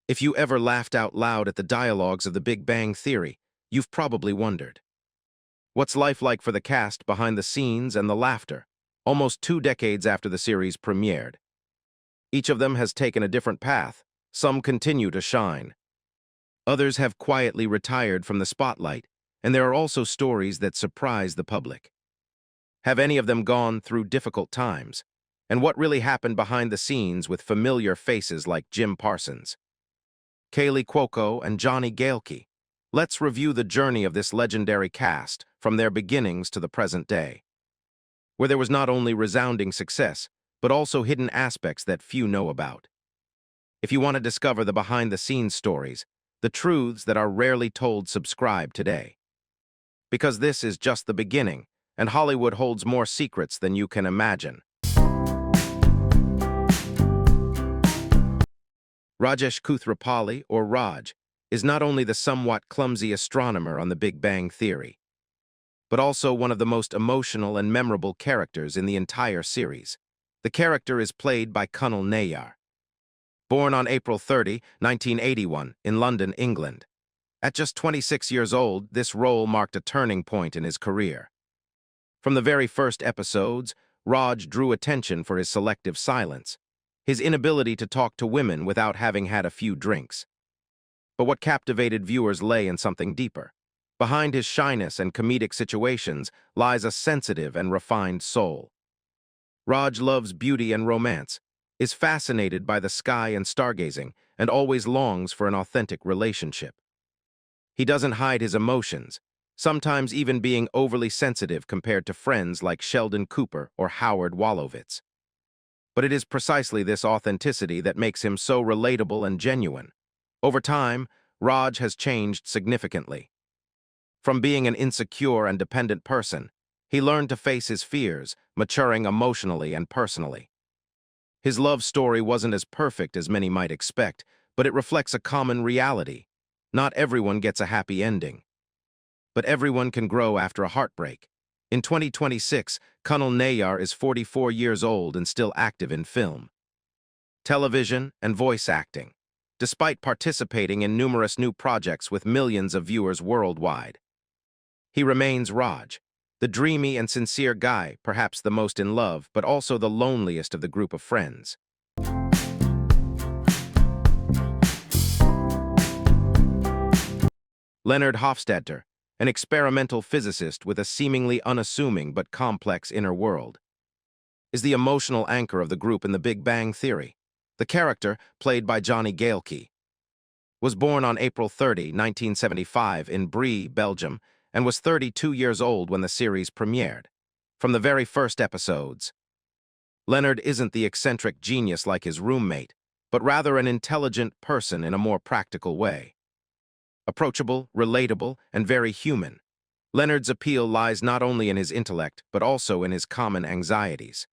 If you ever laughed out loud at the dialogues of The Big Bang Theory, you've probably wondered. What's life like for the cast behind the scenes and the laughter, almost 2 decades after the series premiered? Each of them has taken a different path. Some continue to shine. Others have quietly retired from the spotlight, and there are also stories that surprise the public. Have any of them gone through difficult times? And what really happened behind the scenes with familiar faces like Jim Parsons, Kaylee Cuoco, and Johnny Galecki? Let's review the journey of this legendary cast from their beginnings to the present day, where there was not only resounding success, but also hidden aspects that few know about. If you want to discover the behind-the-scenes stories, the truths that are rarely told, subscribe today. Because this is just the beginning, and Hollywood holds more secrets than you can imagine. Rajesh Kuthrapali, or Raj, is not only the somewhat clumsy astronomer on The Big Bang Theory, but also one of the most emotional and memorable characters in the entire series. The character is played by Kunal Nayyar. Born on April 30, 1981, in London, England. At just 26 years old, this role marked a turning point in his career. From the very first episodes, Raj drew attention for his selective silence, his inability to talk to women without having had a few drinks. But what captivated viewers lay in something deeper. Behind his shyness and comedic situations lies a sensitive and refined soul. Raj loves beauty and romance, is fascinated by the sky and stargazing, and always longs for an authentic relationship. He doesn't hide his emotions, sometimes even being overly sensitive compared to friends like Sheldon Cooper or Howard Wolowitz. But it is precisely this authenticity that makes him so relatable and genuine. Over time, Raj has changed significantly. From being an insecure and dependent person, he learned to face his fears, maturing emotionally and personally. His love story wasn't as perfect as many might expect, but it reflects a common reality. Not everyone gets a happy ending, but everyone can grow after a heartbreak. In 2026, Kunal Nayyar is 44 years old and still active in film, television, and voice acting, despite participating in numerous new projects with millions of viewers worldwide. He remains Raj, the dreamy and sincere guy, perhaps the most in love, but also the loneliest of the group of friends. Leonard Hofstadter, an experimental physicist with a seemingly unassuming but complex inner world, is the emotional anchor of the group in The Big Bang Theory. The character, played by Johnny Galecki, was born on April 30, 1975 in Brie, Belgium, and was 32 years old when the series premiered. From the very first episodes, Leonard isn't the eccentric genius like his roommate, but rather an intelligent person in a more practical way. Approachable, relatable, and very human, Leonard's appeal lies not only in his intellect, but also in his common anxieties.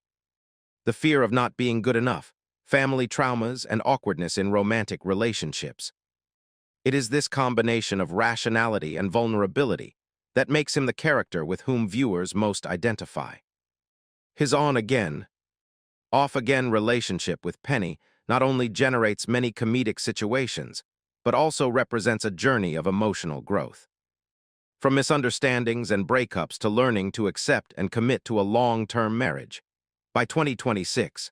The fear of not being good enough, family traumas, and awkwardness in romantic relationships. It is this combination of rationality and vulnerability that makes him the character with whom viewers most identify. His on-again, off-again relationship with Penny not only generates many comedic situations, but also represents a journey of emotional growth. From misunderstandings and breakups to learning to accept and commit to a long-term marriage. By 2026,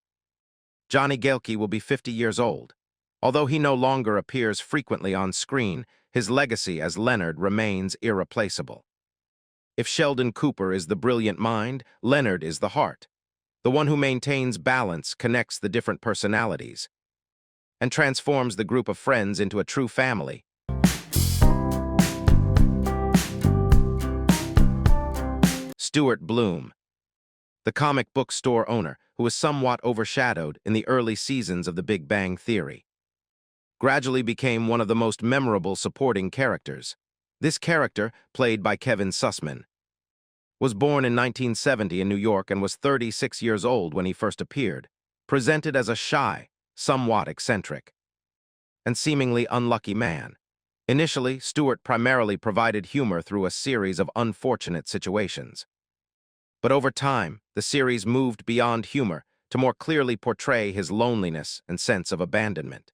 Johnny Galecki will be 50 years old. Although he no longer appears frequently on screen, his legacy as Leonard remains irreplaceable. If Sheldon Cooper is the brilliant mind, Leonard is the heart, the one who maintains balance, connects the different personalities, and transforms the group of friends into a true family. Stuart Bloom, the comic book store owner who was somewhat overshadowed in the early seasons of The Big Bang Theory, gradually became one of the most memorable supporting characters. This character, played by Kevin Sussman, was born in 1970 in New York and was 36 years old when he first appeared, presented as a shy, somewhat eccentric, and seemingly unlucky man. Initially, Stuart primarily provided humor through a series of unfortunate situations. But over time, the series moved beyond humor to more clearly portray his loneliness and sense of abandonment.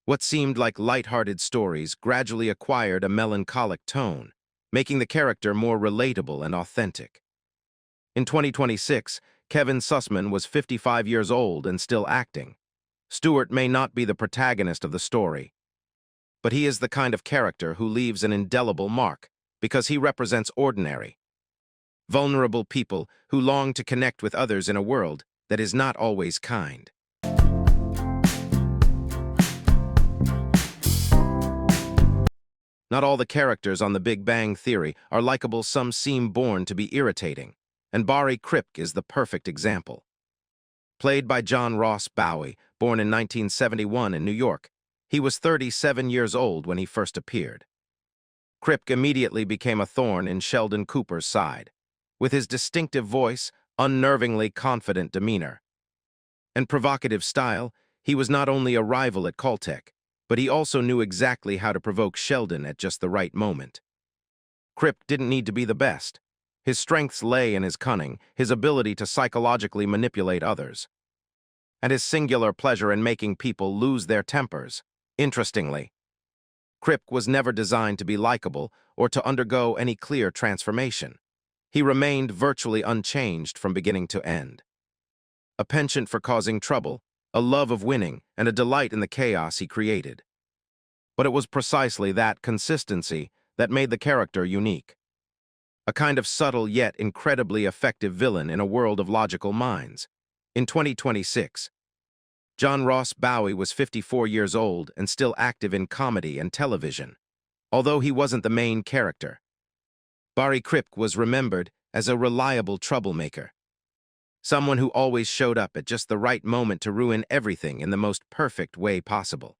What seemed like light-hearted stories gradually acquired a melancholic tone, making the character more relatable and authentic. In 2026, Kevin Sussman was 55 years old and still acting. Stewart may not be the protagonist of the story, but he is the kind of character who leaves an indelible mark because he represents ordinary, vulnerable people who long to connect with others in a world that is not always kind. Not all the characters on The Big Bang Theory are likable. Some seem born to be irritating, and Barry Kripke is the perfect example. Played by John Ross Bowie, born in 1971 in New York, he was 37 years old when he first appeared. Kripke immediately became a thorn in Sheldon Cooper's side, with his distinctive voice, unnervingly confident demeanor, and provocative style. He was not only a rival at Caltech, but he also knew exactly how to provoke Sheldon at just the right moment. Kripke didn't need to be the best. His strengths lay in his cunning, his ability to psychologically manipulate others, and his singular pleasure in making people lose their tempers. Interestingly, Kripke was never designed to be likable or to undergo any clear transformation. He remained virtually unchanged from beginning to end. A penchant for causing trouble, a love of winning, and a delight in the chaos he created. But it was precisely that consistency that made the character unique. A kind of subtle yet incredibly effective villain in a world of logical minds. In 2026, John Ross Bowie was 54 years old and still active in comedy and television. Although he wasn't the main character, Barry Kripke was remembered as a reliable troublemaker, someone who always showed up at just the right moment to ruin everything in the most perfect way possible.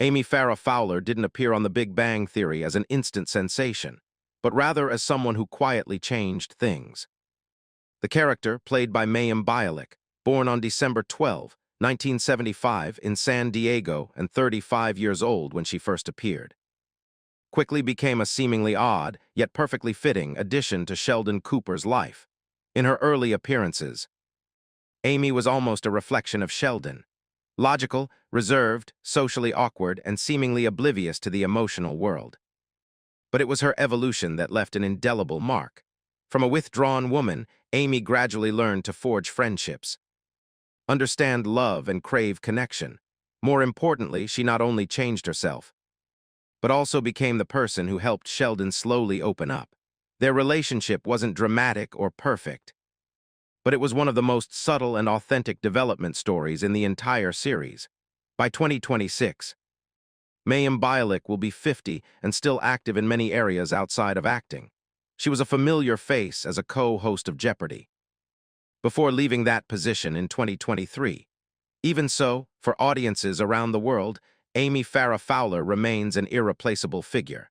Amy Farrah Fowler didn't appear on The Big Bang Theory as an instant sensation, but rather as someone who quietly changed things. The character, played by Mayim Bialik, born on December 12, 1975 in San Diego and 35 years old when she first appeared, quickly became a seemingly odd, yet perfectly fitting addition to Sheldon Cooper's life. In her early appearances, Amy was almost a reflection of Sheldon. Logical, reserved, socially awkward, and seemingly oblivious to the emotional world. But it was her evolution that left an indelible mark. From a withdrawn woman, Amy gradually learned to forge friendships, understand love, and crave connection. More importantly, she not only changed herself, but also became the person who helped Sheldon slowly open up. Their relationship wasn't dramatic or perfect, but it was one of the most subtle and authentic development stories in the entire series. By 2026, Mayim Bialik will be 50 and still active in many areas outside of acting. She was a familiar face as a co-host of Jeopardy! Before leaving that position in 2023. Even so, for audiences around the world, Amy Farrah Fowler remains an irreplaceable figure.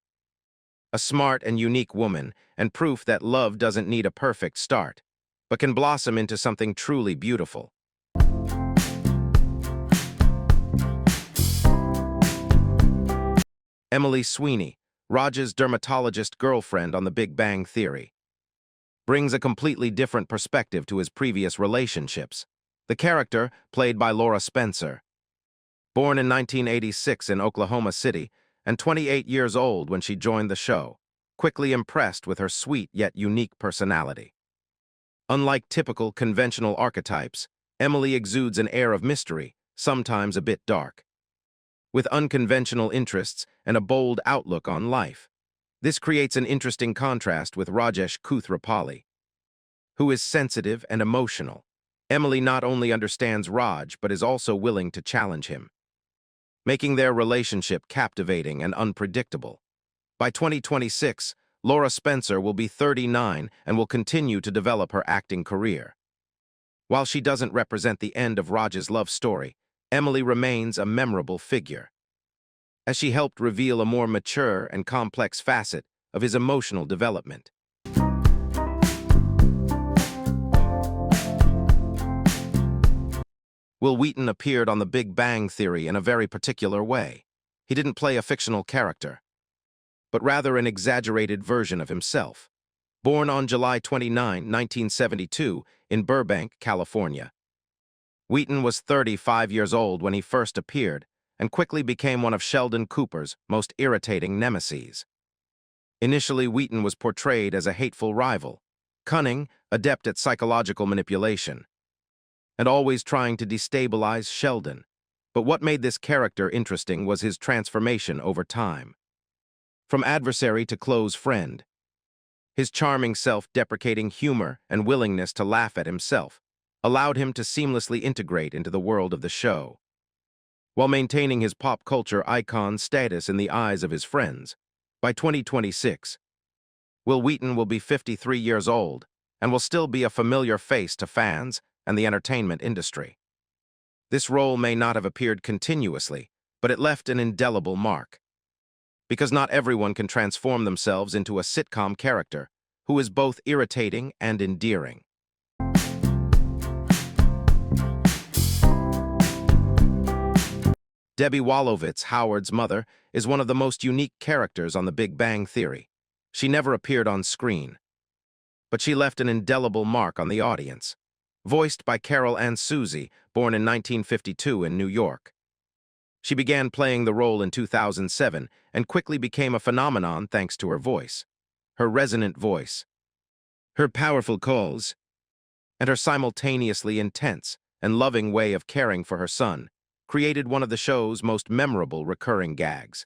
A smart and unique woman, and proof that love doesn't need a perfect start, but can blossom into something truly beautiful. Emily Sweeney, Raj's dermatologist girlfriend on The Big Bang Theory, brings a completely different perspective to his previous relationships. The character, played by Laura Spencer, born in 1986 in Oklahoma City and 28 years old when she joined the show, quickly impressed with her sweet yet unique personality. Unlike typical conventional archetypes, Emily exudes an air of mystery, sometimes a bit dark, with unconventional interests and a bold outlook on life. This creates an interesting contrast with Rajesh Kuthrapali, who is sensitive and emotional. Emily not only understands Raj but is also willing to challenge him, making their relationship captivating and unpredictable. By 2026, Laura Spencer will be 39 and will continue to develop her acting career. While she doesn't represent the end of Raj's love story, Emily remains a memorable figure, as she helped reveal a more mature and complex facet of his emotional development. Wil Wheaton appeared on The Big Bang Theory in a very particular way. He didn't play a fictional character, but rather an exaggerated version of himself. born on July 29, 1972, in Burbank, California. Wheaton was 35 years old when he first appeared and quickly became one of Sheldon Cooper's most irritating nemeses. Initially, Wheaton was portrayed as a hateful rival, cunning, adept at psychological manipulation, and always trying to destabilize Sheldon. But what made this character interesting was his transformation over time. From adversary to close friend, his charming self-deprecating humor and willingness to laugh at himself allowed him to seamlessly integrate into the world of the show, while maintaining his pop culture icon status in the eyes of his friends. By 2026, Wil Wheaton will be 53 years old and will still be a familiar face to fans and the entertainment industry. This role may not have appeared continuously, but it left an indelible mark. Because not everyone can transform themselves into a sitcom character who is both irritating and endearing. Debbie Wolowitz, Howard's mother, is one of the most unique characters on The Big Bang Theory. She never appeared on screen, but she left an indelible mark on the audience. Voiced by Carol Ann Suzy, born in 1952 in New York. She began playing the role in 2007 and quickly became a phenomenon thanks to her voice. Her resonant voice, her powerful calls, and her simultaneously intense and loving way of caring for her son created one of the show's most memorable recurring gags.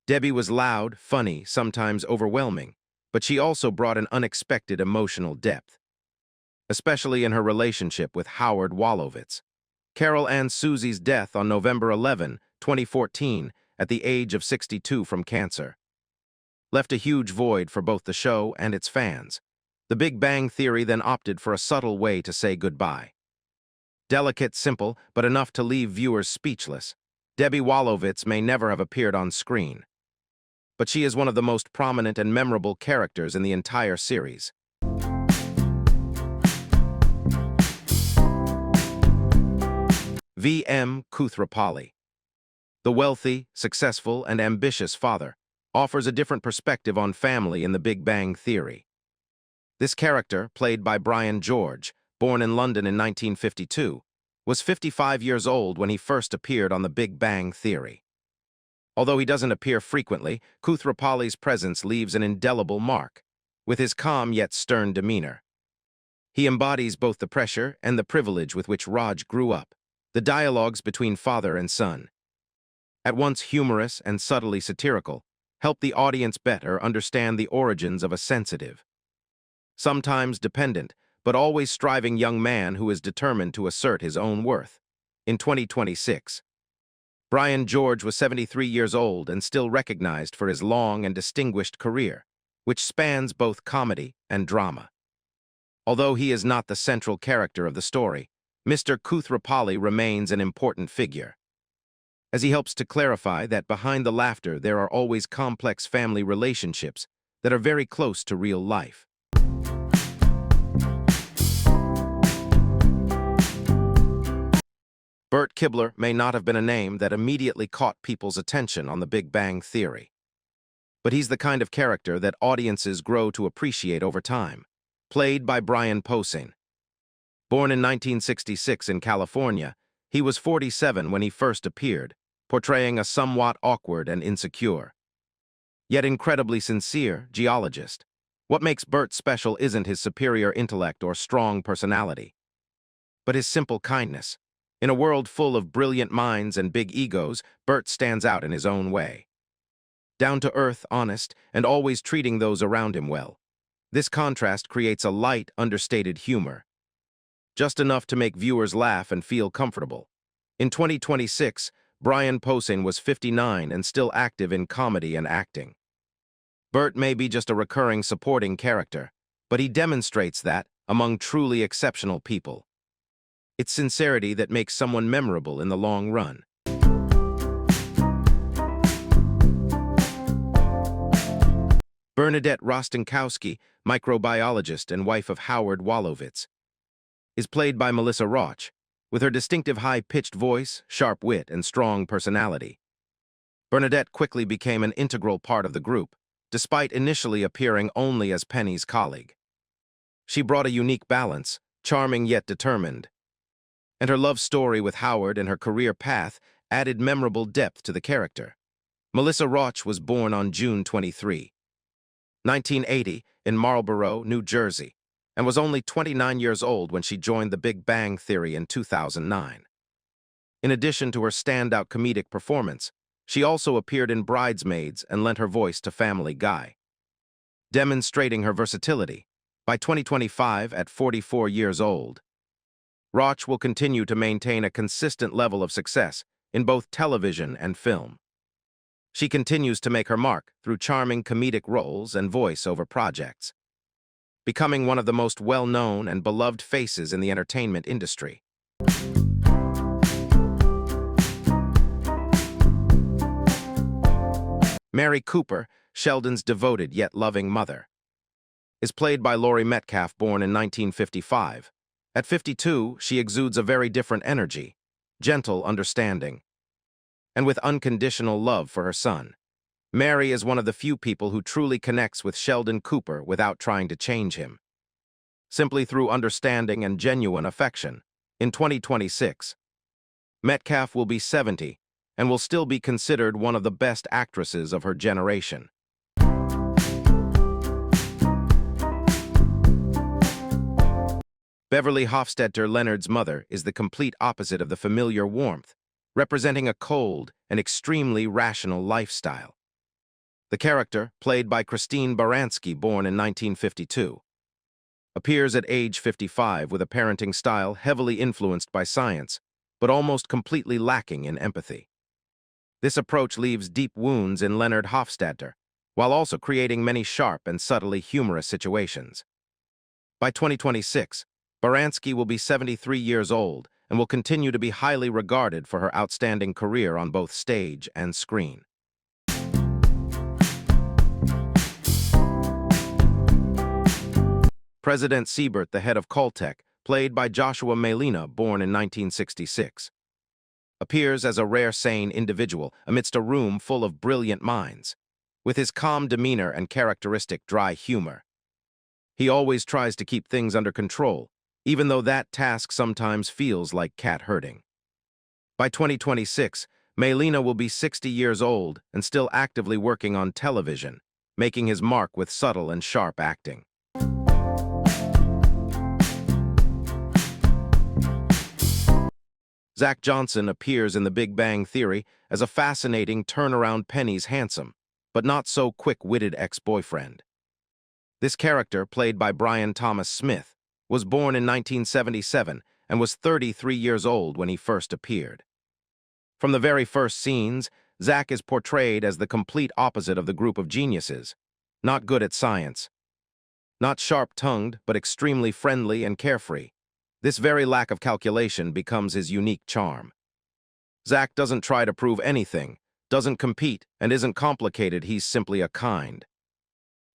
Debbie was loud, funny, sometimes overwhelming, but she also brought an unexpected emotional depth, especially in her relationship with Howard Wolowitz. Carol Ann Suzy's death on November 11, 2014, at the age of 62 from cancer, left a huge void for both the show and its fans. The Big Bang Theory then opted for a subtle way to say goodbye. Delicate, simple, but enough to leave viewers speechless. Debbie Wolowitz may never have appeared on screen, but she is one of the most prominent and memorable characters in the entire series. V.M. Koothrappali. The wealthy, successful, and ambitious father offers a different perspective on family in The Big Bang Theory. This character, played by Brian George, born in London in 1952, was 55 years old when he first appeared on The Big Bang Theory. Although he doesn't appear frequently, Koothrappali's presence leaves an indelible mark, with his calm yet stern demeanor. He embodies both the pressure and the privilege with which Raj grew up. The dialogues between father and son, at once humorous and subtly satirical, help the audience better understand the origins of a sensitive, sometimes dependent, but always striving young man who is determined to assert his own worth. In 2026, Brian George was 73 years old and still recognized for his long and distinguished career, which spans both comedy and drama. Although he is not the central character of the story, Mr. Koothrappali remains an important figure, as he helps to clarify that behind the laughter there are always complex family relationships that are very close to real life. Bert Kibler may not have been a name that immediately caught people's attention on The Big Bang Theory, but he's the kind of character that audiences grow to appreciate over time. Played by Brian Posehn. Born in 1966 in California, he was 47 when he first appeared, portraying a somewhat awkward and insecure, yet incredibly sincere, geologist. What makes Bert special isn't his superior intellect or strong personality, but his simple kindness. In a world full of brilliant minds and big egos, Bert stands out in his own way. Down-to-earth, honest, and always treating those around him well. This contrast creates a light, understated humor, just enough to make viewers laugh and feel comfortable. In 2026, Brian Posehn was 59 and still active in comedy and acting. Bert may be just a recurring supporting character, but he demonstrates that, among truly exceptional people, it's sincerity that makes someone memorable in the long run. Bernadette Rostenkowski, microbiologist and wife of Howard Wolowitz, is played by Melissa Rauch, with her distinctive high-pitched voice, sharp wit, and strong personality. Bernadette quickly became an integral part of the group, despite initially appearing only as Penny's colleague. She brought a unique balance, charming yet determined, and her love story with Howard and her career path added memorable depth to the character. Melissa Rauch was born on June 23, 1980, in Marlborough, New Jersey, and was only 29 years old when she joined The Big Bang Theory in 2009. In addition to her standout comedic performance, she also appeared in Bridesmaids and lent her voice to Family Guy. Demonstrating her versatility, by 2025, at 44 years old, Rauch will continue to maintain a consistent level of success in both television and film. She continues to make her mark through charming comedic roles and voice-over projects, becoming one of the most well-known and beloved faces in the entertainment industry. Mary Cooper, Sheldon's devoted yet loving mother, is played by Laurie Metcalf, born in 1955. At 52, she exudes a very different energy, gentle understanding, and with unconditional love for her son. Mary is one of the few people who truly connects with Sheldon Cooper without trying to change him, simply through understanding and genuine affection. In 2026, Metcalf will be 70 and will still be considered one of the best actresses of her generation. Beverly Hofstadter, Leonard's mother, is the complete opposite of the familiar warmth, representing a cold and extremely rational lifestyle. The character, played by Christine Baranski, born in 1952, appears at age 55 with a parenting style heavily influenced by science, but almost completely lacking in empathy. This approach leaves deep wounds in Leonard Hofstadter, while also creating many sharp and subtly humorous situations. By 2026, Baranski will be 73 years old and will continue to be highly regarded for her outstanding career on both stage and screen. President Siebert, the head of Caltech, played by Joshua Malina, born in 1966, appears as a rare sane individual amidst a room full of brilliant minds. With his calm demeanor and characteristic dry humor, he always tries to keep things under control, even though that task sometimes feels like cat herding. By 2026, Malina will be 60 years old and still actively working on television, making his mark with subtle and sharp acting. Zach Johnson appears in The Big Bang Theory as a fascinating turnaround Penny's handsome, but not so quick-witted ex-boyfriend. This character, played by Brian Thomas Smith, was born in 1977 and was 33 years old when he first appeared. From the very first scenes, Zach is portrayed as the complete opposite of the group of geniuses, not good at science, not sharp-tongued, but extremely friendly and carefree. This very lack of calculation becomes his unique charm. Zach doesn't try to prove anything, doesn't compete, and isn't complicated. He's simply a kind,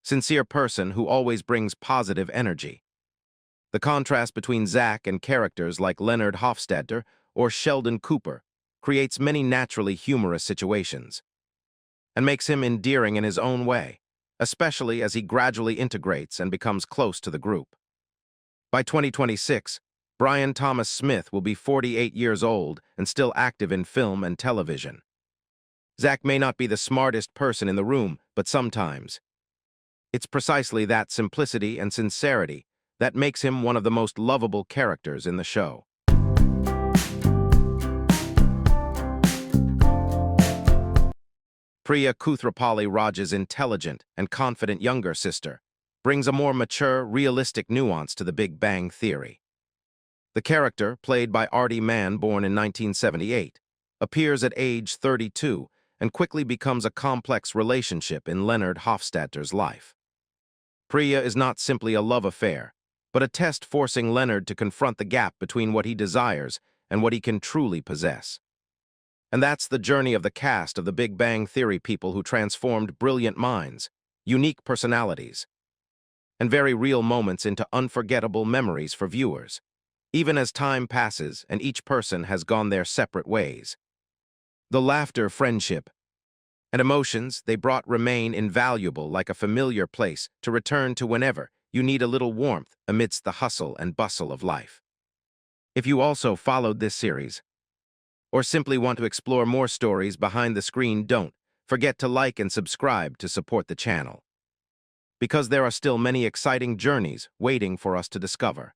sincere person who always brings positive energy. The contrast between Zach and characters like Leonard Hofstadter or Sheldon Cooper creates many naturally humorous situations and makes him endearing in his own way, especially as he gradually integrates and becomes close to the group. By 2026, Brian Thomas Smith will be 48 years old and still active in film and television. Zach may not be the smartest person in the room, but sometimes it's precisely that simplicity and sincerity that makes him one of the most lovable characters in the show. Priya Koothrappali, Raj's intelligent and confident younger sister, brings a more mature, realistic nuance to The Big Bang Theory. The character, played by Artie Mann, born in 1978, appears at age 32 and quickly becomes a complex relationship in Leonard Hofstadter's life. Priya is not simply a love affair, but a test forcing Leonard to confront the gap between what he desires and what he can truly possess. And that's the journey of the cast of The Big Bang Theory, people who transformed brilliant minds, unique personalities, and very real moments into unforgettable memories for viewers, even as time passes and each person has gone their separate ways. The laughter, friendship, And emotions they brought remain invaluable, like a familiar place to return to whenever you need a little warmth amidst the hustle and bustle of life. If you also followed this series, or simply want to explore more stories behind the screen, don't forget to like and subscribe to support the channel, because there are still many exciting journeys waiting for us to discover.